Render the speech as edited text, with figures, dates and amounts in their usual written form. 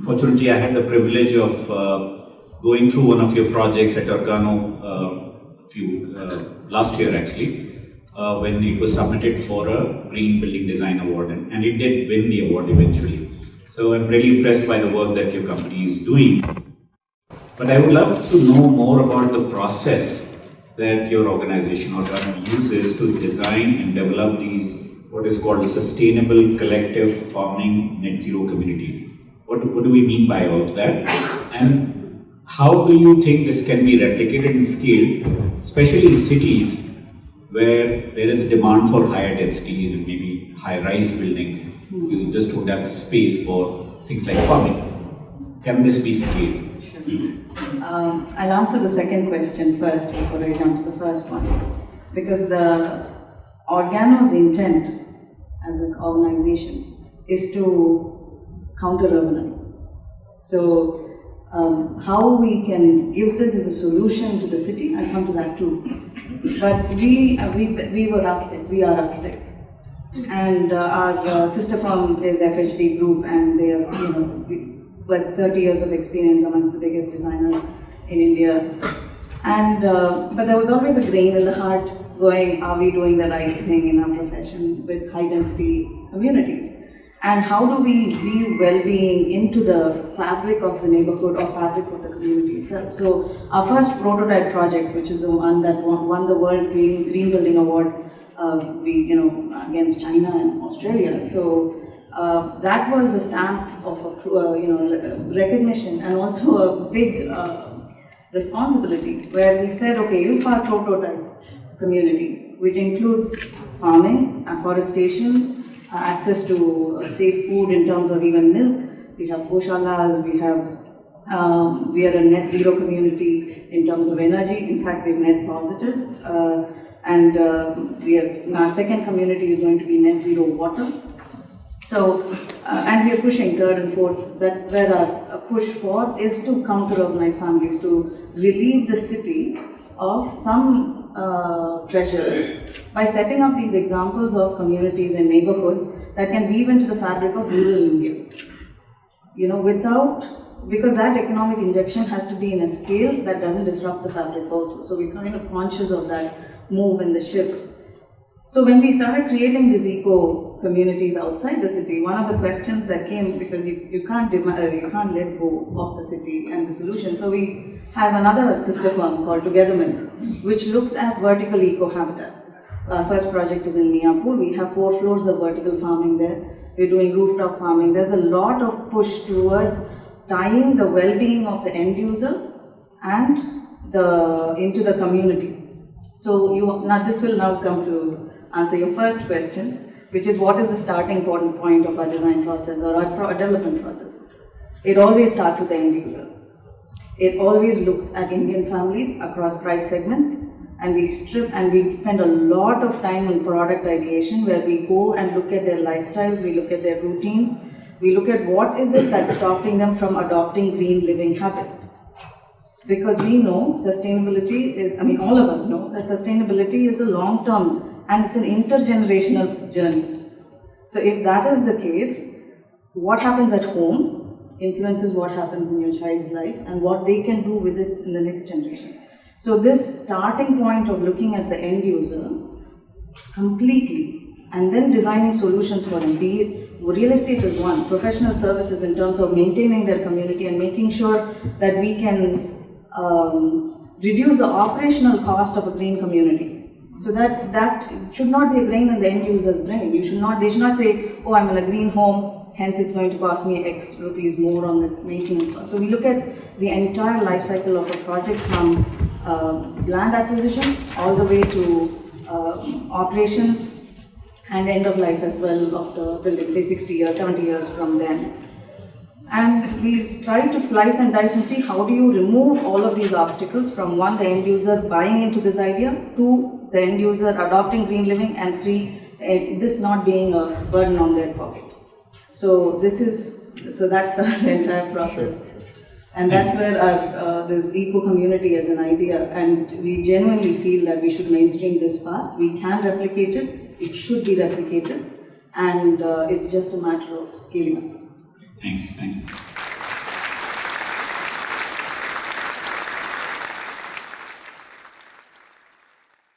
Fortunately, I had the privilege of going through one of your projects at Organo last year actually, when it was submitted for a Green Building Design Award, and it did win the award eventually. So I'm really impressed by the work that your company is doing. But I would love to know more about the process that your organization Organo uses to design and develop these what is called sustainable collective farming net zero communities. What do we mean by all of that? And how do you think this can be replicated and scaled, especially in cities where there is demand for higher densities and maybe high-rise buildings? You just don't have the space for things like farming. Can this be scaled? I'll answer the second question first before I jump to the first one. Because the Organo's intent as an organization is to counter-urbanize. So how we can give this as a solution to the city, I'll come to that too. But we were architects, we are architects. And our sister firm is FHD Group, and they are, with 30 years of experience amongst the biggest designers in India. And but there was always a grain in the heart going, are we doing the right thing in our profession with high density communities? And how do we weave well-being into the fabric of the neighborhood or fabric of the community itself? So our first prototype project, which is the one that won the World Green Building Award, against China and Australia. So that was a stamp of recognition and also a big responsibility, where we said, okay, if our prototype community, which includes farming, afforestation, access to safe food in terms of even milk, we have goshalas, we are a net zero community in terms of energy. In fact, we're net positive, and our second community is going to be net zero water. So, and we are pushing third and fourth. That's where our push for is to counter-urbanize families, to relieve the city of some pressures by setting up these examples of communities and neighborhoods that can weave into the fabric of rural India. Because that economic injection has to be in a scale that doesn't disrupt the fabric also. So we're kind of conscious of that move and the shift. So when we started creating these eco communities outside the city, one of the questions that came, because you can't let go of the city and the solution. So we have another sister firm called Togetherments, which looks at vertical eco habitats. Our first project is in Miapur. We have 4 floors of vertical farming there. We're doing rooftop farming. There's a lot of push towards tying the well-being of the end user and into the community. So this will now come to answer your first question, which is what is the starting point of our design process or our development process. It always starts with the end user. It always looks at Indian families across price segments, and we spend a lot of time on product ideation, where we go and look at their lifestyles, we look at their routines, we look at what is it that's stopping them from adopting green living habits. Because we know sustainability, all of us know that sustainability is a long-term and it's an intergenerational journey. So if that is the case, what happens at home influences what happens in your child's life and what they can do with it in the next generation. So this starting point of looking at the end user completely and then designing solutions for them, be it real estate is one, professional services in terms of maintaining their community and making sure that we can reduce the operational cost of a green community. So that should not be a drain in the end user's brain. They should not say, oh, I'm in a green home, hence it's going to cost me X rupees more on the maintenance cost. So we look at the entire life cycle of a project, from land acquisition all the way to operations and end of life as well of the building, say 60 years, 70 years from then. And we try to slice and dice and see how do you remove all of these obstacles from the end user buying into this idea, 2, the end user adopting green living, and 3, this not being a burden on their pocket. So that's our entire process. And that's where our this eco community as an idea, and we genuinely feel that we should mainstream this fast. We can replicate it, it should be replicated, and it's just a matter of scaling up. Thanks.